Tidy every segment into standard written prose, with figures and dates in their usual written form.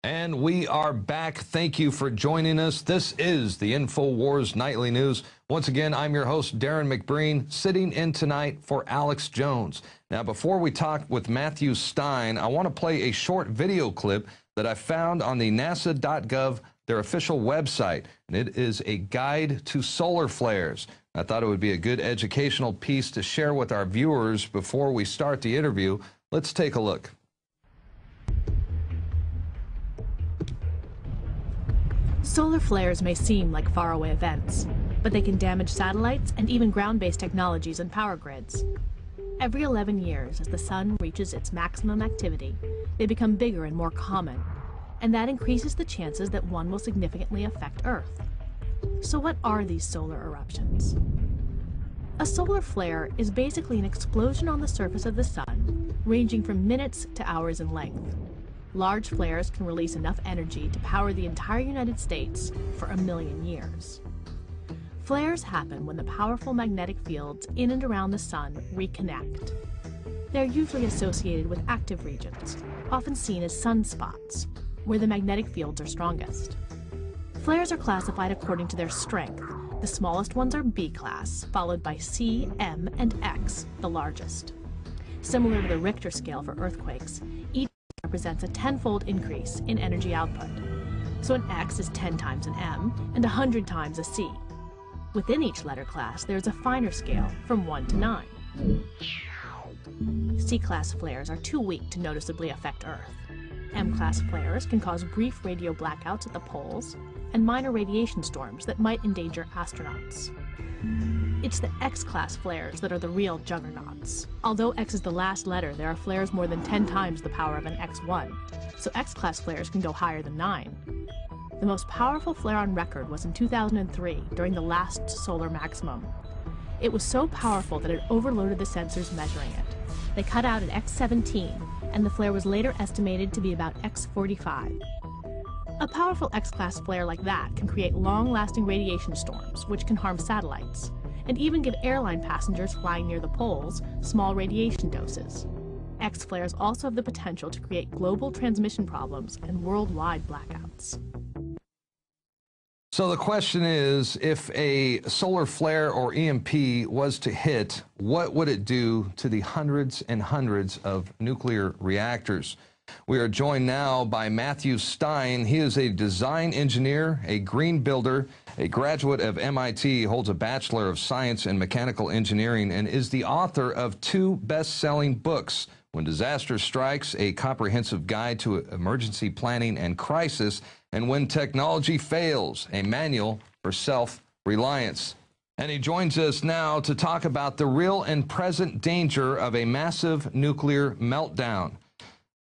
And we are back. Thank you for joining us. This is the InfoWars Nightly News. Once again, I'm your host, Darren McBreen, sitting in tonight for Alex Jones. Now, before we talk with Matthew Stein, I want to play a short video clip that I found on the nasa.gov, their official website, and it is a guide to solar flares. I thought it would be a good educational piece to share with our viewers before we start the interview. Let's take a look. Solar flares may seem like faraway events, but they can damage satellites and even ground-based technologies and power grids. Every 11 years, as the sun reaches its maximum activity, they become bigger and more common, and that increases the chances that one will significantly affect Earth. So what are these solar eruptions? A solar flare is basically an explosion on the surface of the sun, ranging from minutes to hours in length. Large flares can release enough energy to power the entire United States for 1,000,000 years. Flares happen when the powerful magnetic fields in and around the sun reconnect. They're usually associated with active regions, often seen as sunspots, where the magnetic fields are strongest. Flares are classified according to their strength. The smallest ones are B class, followed by C, M, and X, the largest. Similar to the Richter scale for earthquakes, each represents a 10-fold increase in energy output. So an X is 10 times an M and 100 times a C. Within each letter class, there's a finer scale from 1 to 9. C-class flares are too weak to noticeably affect Earth. M-class flares can cause brief radio blackouts at the poles and minor radiation storms that might endanger astronauts. It's the X-class flares that are the real juggernauts. Although X is the last letter, there are flares more than 10 times the power of an X1, so X-class flares can go higher than 9. The most powerful flare on record was in 2003, during the last solar maximum. It was so powerful that it overloaded the sensors measuring it. They cut out at X17, and the flare was later estimated to be about X45. A powerful X-class flare like that can create long-lasting radiation storms, which can harm satellites, and even give airline passengers flying near the poles small radiation doses. X flares also have the potential to create global transmission problems and worldwide blackouts. So the question is, if a solar flare or EMP was to hit, what would it do to the hundreds and hundreds of nuclear reactors? We are joined now by Matthew Stein. He is a design engineer, a green builder, a graduate of MIT, holds a Bachelor of Science in Mechanical Engineering, and is the author of 2 best-selling books, When Disaster Strikes, a comprehensive guide to emergency planning and crisis, and When Technology Fails, a manual for self-reliance. And he joins us now to talk about the real and present danger of a massive nuclear meltdown,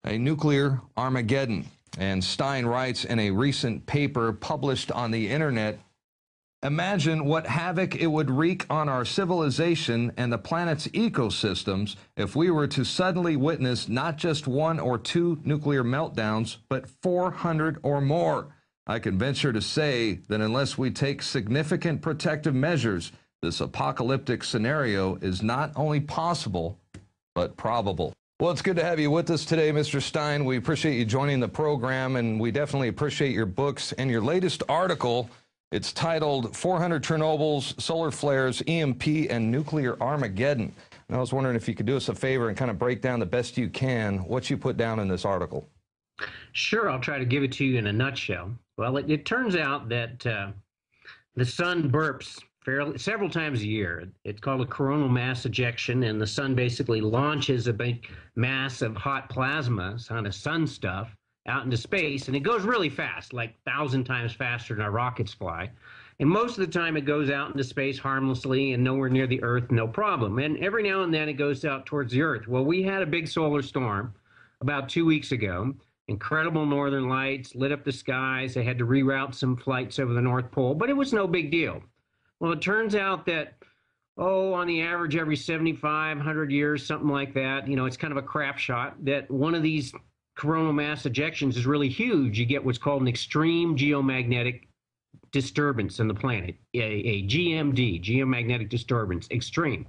a nuclear Armageddon. And Stein writes in a recent paper published on the internet, imagine what havoc it would wreak on our civilization and the planet's ecosystems if we were to suddenly witness not just 1 or 2 nuclear meltdowns, but 400 or more. I can venture to say that unless we take significant protective measures, this apocalyptic scenario is not only possible, but probable. Well, it's good to have you with us today, Mr. Stein. We appreciate you joining the program, and we definitely appreciate your books and your latest article. It's titled 400 Chernobyls, Solar Flares, EMP, and Nuclear Armageddon. And I was wondering if you could do us a favor and kind of break down the best you can what you put down in this article. Sure, I'll try to give it to you in a nutshell. Well, it turns out that the sun burps several times a year. It's called a coronal mass ejection, and the sun basically launches a big mass of hot plasma, kind of sun stuff, out into space, and it goes really fast, like 1,000 times faster than our rockets fly. And most of the time it goes out into space harmlessly and nowhere near the Earth, no problem. And every now and then it goes out towards the Earth. Well, we had a big solar storm about 2 weeks ago. Incredible northern lights lit up the skies. They had to reroute some flights over the North Pole, but it was no big deal. Well, it turns out that, on the average, every 7,500 years, something like that, it's kind of a crap shot, that one of these coronal mass ejections is really huge. You get what's called an extreme geomagnetic disturbance in the planet, a GMD, geomagnetic disturbance, extreme.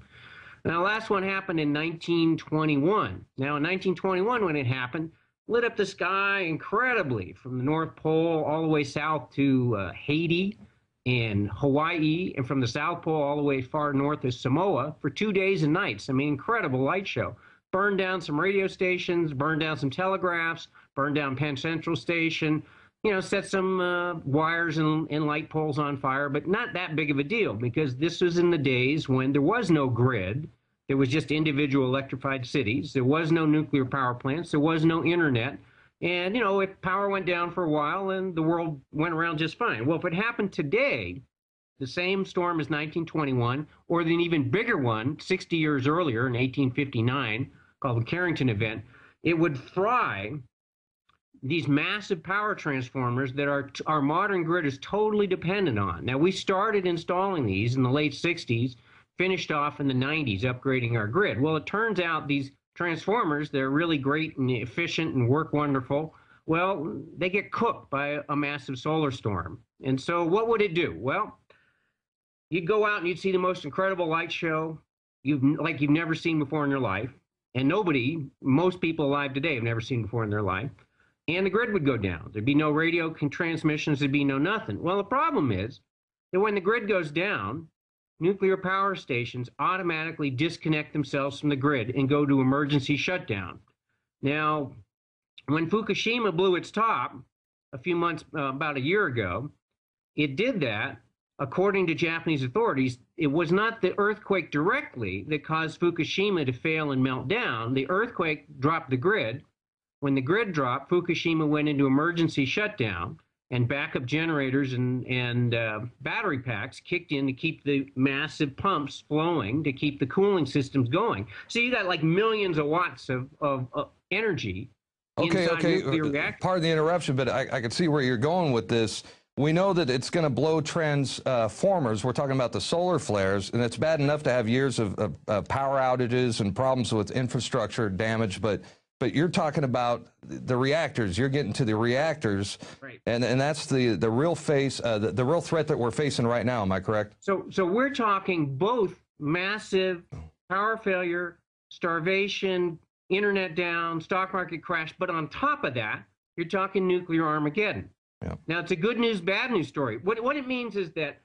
Now, the last one happened in 1921. Now, in 1921, when it happened, lit up the sky incredibly from the North Pole all the way south to Haiti and Hawaii, and from the South Pole all the way far north to Samoa for 2 days and nights. I mean, incredible light show. Burned down some radio stations, burned down some telegraphs, burned down Penn Central Station, you know, set some wires and light poles on fire, but not that big of a deal because this was in the days when there was no grid. There was just individual electrified cities. There was no nuclear power plants. There was no internet. And, you know, if power went down for a while, and the world went around just fine. Well, if it happened today, the same storm as 1921, or an even bigger one 60 years earlier in 1859, called the Carrington event, it would fry these massive power transformers that our modern grid is totally dependent on. Now, we started installing these in the late 60s, finished off in the 90s, upgrading our grid. Well, it turns out these transformers, they're really great and efficient and work wonderful. Well, they get cooked by a massive solar storm. And so what would it do? Well, you'd go out and you'd see the most incredible light show you've never seen before in your life. And most people alive today have never seen before in their life. And the grid would go down. There'd be no radio transmissions, there'd be no nothing. Well, the problem is that when the grid goes down, nuclear power stations automatically disconnect themselves from the grid and go to emergency shutdown. Now, when Fukushima blew its top a few months, about a year ago, it did that. According to Japanese authorities, it was not the earthquake directly that caused Fukushima to fail and melt down. The earthquake dropped the grid. When the grid dropped, Fukushima went into emergency shutdown, and backup generators and battery packs kicked in to keep the massive pumps flowing, to keep the cooling systems going. So you got like millions of watts of energy inside nuclear reactors. Pardon the interruption, but I can see where you're going with this. We know that it's going to blow transformers. We're talking about the solar flares, and it's bad enough to have years of power outages and problems with infrastructure damage, but you're talking about the reactors. You're getting to the reactors, right? And that's the real the real threat that we're facing right now. Am I correct? So we're talking both massive power failure, starvation, internet down, stock market crash, but on top of that, you're talking nuclear Armageddon. Yeah. Now it's a good news, bad news story. What it means is that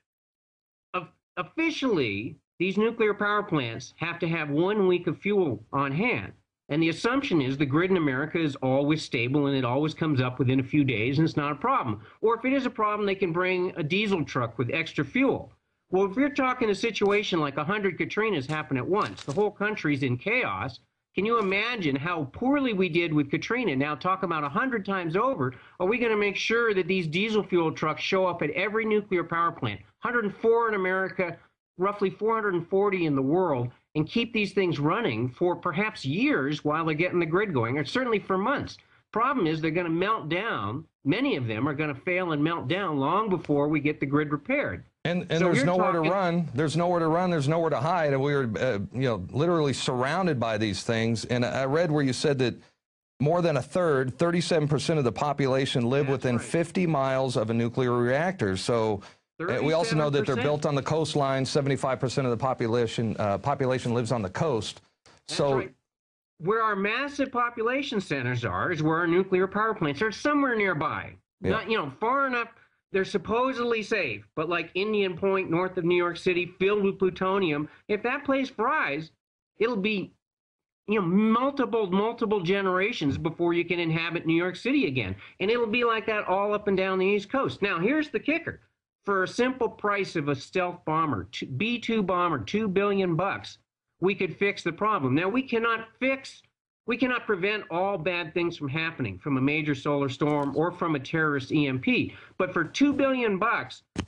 officially these nuclear power plants have to have 1 week of fuel on hand. And the assumption is the grid in America is always stable and it always comes up within a few days and it's not a problem. Or if it is a problem, they can bring a diesel truck with extra fuel. Well, if you're talking a situation like 100 Katrinas happen at once, the whole country's in chaos. Can you imagine how poorly we did with Katrina? Now talk about 100 times over. Are we going to make sure that these diesel fuel trucks show up at every nuclear power plant? 104 in America, roughly 440 in the world, and keep these things running for perhaps years while they're getting the grid going, or certainly for months. Problem is they're going to melt down. Many of them are going to fail and melt down long before we get the grid repaired. And so there's nowhere to run. There's nowhere to run. There's nowhere to hide. And we were, literally surrounded by these things. And I read where you said that more than a third, 37% of the population live within 50 miles of a nuclear reactor. So we also know that they're built on the coastline. 75% of the population lives on the coast. That's right. Where our massive population centers are is where our nuclear power plants are, somewhere nearby. Yeah. Not, far enough. They're supposedly safe, but like Indian Point, north of New York City, filled with plutonium. If that place fries, it'll be, multiple generations before you can inhabit New York City again. And it'll be like that all up and down the East Coast. Now, here's the kicker. For a simple price of a stealth bomber, B-2 bomber, $2 billion, we could fix the problem. Now, we cannot prevent all bad things from happening from a major solar storm or from a terrorist EMP. But for $2 billion,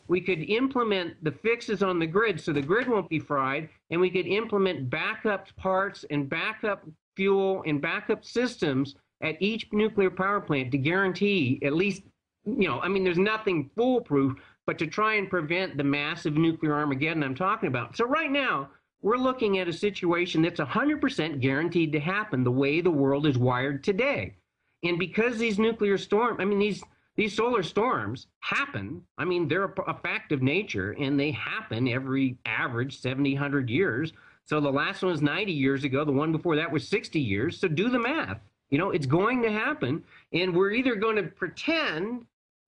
we could implement the fixes on the grid so the grid won't be fried, and we could implement backup parts and backup fuel and backup systems at each nuclear power plant to guarantee at least, there's nothing foolproof, but to try and prevent the massive nuclear Armageddon I'm talking about. So right now, we're looking at a situation that's 100% guaranteed to happen the way the world is wired today. And because these nuclear storms, these solar storms happen, they're a fact of nature, and they happen every average 70, 100 years. So the last one was 90 years ago. The one before that was 60 years. So do the math. You know, it's going to happen, and we're either going to pretend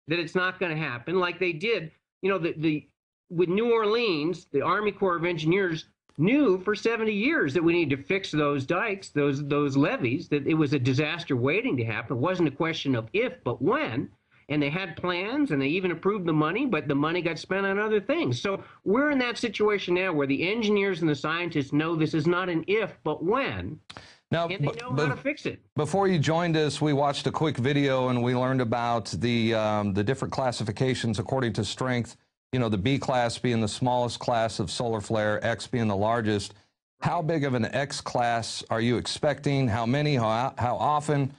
that it's not going to happen, like they did. You know, with New Orleans, the Army Corps of Engineers knew for 70 years that we needed to fix those dikes, those levees, that it was a disaster waiting to happen. It wasn't a question of if, but when. And they had plans, and they even approved the money, but the money got spent on other things. So we're in that situation now where the engineers and the scientists know this is not an if, but when. Now, and they know how to fix it. Before you joined us, we watched a quick video, and we learned about the different classifications according to strength. You know, the B class being the smallest class of solar flare, X being the largest. How big of an X class are you expecting? How many? How often?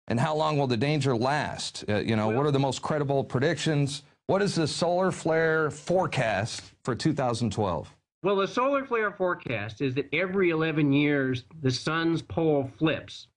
And how long will the danger last? You know, what are the most credible predictions? What is the solar flare forecast for 2012? Well, the solar flare forecast is that every 11 years, the sun's pole flips.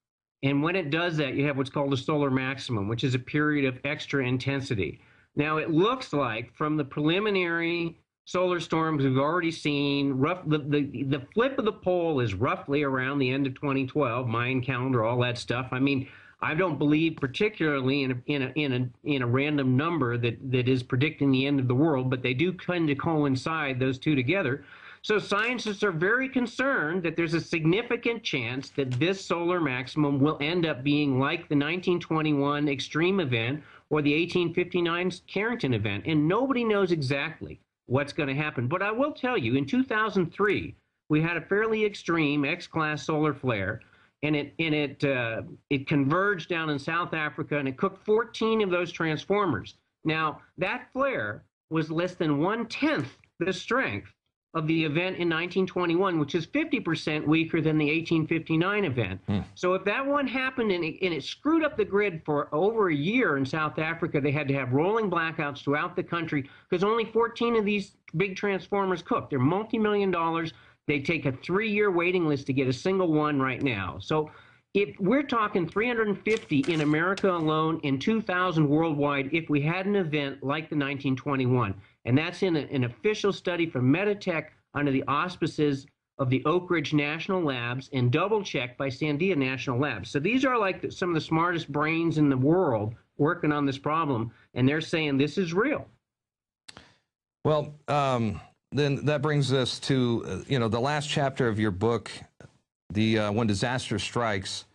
And when it does that, you have what's called a solar maximum, which is a period of extra intensity. Now, it looks like from the preliminary solar storms we've already seen, the flip of the pole is roughly around the end of 2012, Mayan calendar, all that stuff. I mean, I don't believe particularly in a random number that is predicting the end of the world, but they do tend to coincide, those two together. So scientists are very concerned that there's a significant chance that this solar maximum will end up being like the 1921 extreme event or the 1859 Carrington event, and nobody knows exactly what's going to happen. But I will tell you, in 2003, we had a fairly extreme X-class solar flare, and it converged down in South Africa, and it cooked 14 of those transformers. Now, that flare was less than 1/10 the strength of the event in 1921, which is 50% weaker than the 1859 event. So if that one happened and it screwed up the grid for over a year in South Africa, they had to have rolling blackouts throughout the country because only 14 of these big transformers cooked. They're multi-million dollars. They take a 3-year waiting list to get a single one right now. So if we're talking 350 in America alone and 2,000 worldwide if we had an event like the 1921. And that's in an official study from Meditech under the auspices of the Oak Ridge National Labs and double-checked by Sandia National Labs. So these are like some of the smartest brains in the world working on this problem, and they're saying this is real. Well, then that brings us to, you know, the last chapter of your book, When Disaster Strikes,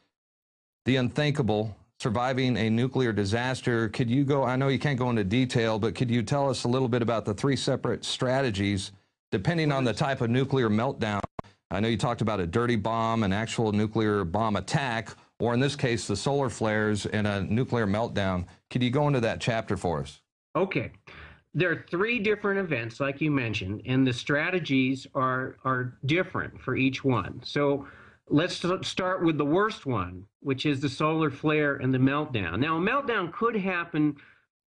the unthinkable, surviving a nuclear disaster. Could you go, I know you can't go into detail, but could you tell us a little bit about the 3 separate strategies, depending on the type of nuclear meltdown? I know you talked about a dirty bomb, an actual nuclear bomb attack, or in this case, the solar flares and a nuclear meltdown. Could you go into that chapter for us? Okay. There are 3 different events, like you mentioned, and the strategies are different for each one. So let's start with the worst one, which is the solar flare and the meltdown. Now, a meltdown could happen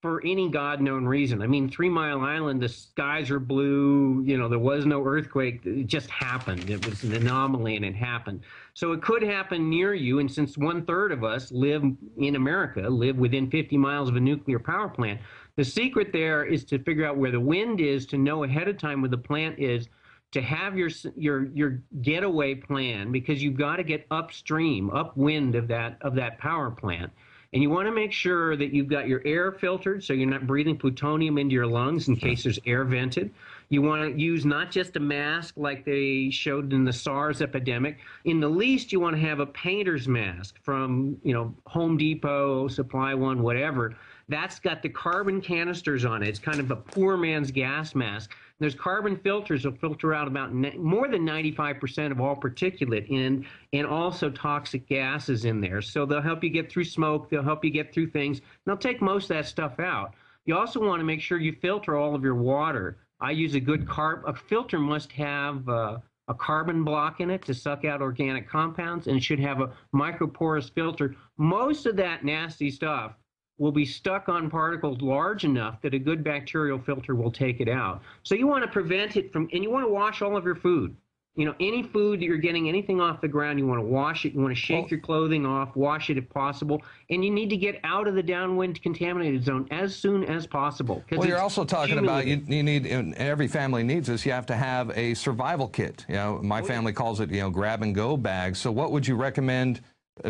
for any God-known reason. I mean, 3 Mile Island, the skies are blue, you know, there was no earthquake. It just happened. It was an anomaly, and it happened. So it could happen near you, and since 1/3 of us live in America, live within 50 miles of a nuclear power plant, the secret there is to figure out where the wind is, to know ahead of time where the plant is, to have your getaway plan, because you've got to get upstream, upwind of that power plant. And you want to make sure that you've got your air filtered so you're not breathing plutonium into your lungs in case there's air vented. You want to use not just a mask like they showed in the SARS epidemic. In the least, you want to have a painter's mask from, you know, Home Depot, Supply One, whatever. That's got the carbon canisters on it. It's kind of a poor man's gas mask. There's carbon filters that filter out about more than 95% of all particulate and also toxic gases in there. So they'll help you get through smoke. They'll help you get through things. They'll take most of that stuff out. You also want to make sure you filter all of your water. I use a good a filter must have a carbon block in it to suck out organic compounds, and it should have a microporous filter. Most of that nasty stuff will be stuck on particles large enough that a good bacterial filter will take it out. So you want to prevent it from, and you want to wash all of your food. You know, any food that you're getting, anything off the ground, you want to wash it. You want to shake your clothing off, wash it if possible. And you need to get out of the downwind contaminated zone as soon as possible. Well, you're also talking about you need, and every family needs this, you have to have a survival kit. You know, my family calls it, you know, grab and go bags. So what would you recommend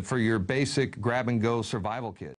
for your basic grab-and-go survival kit.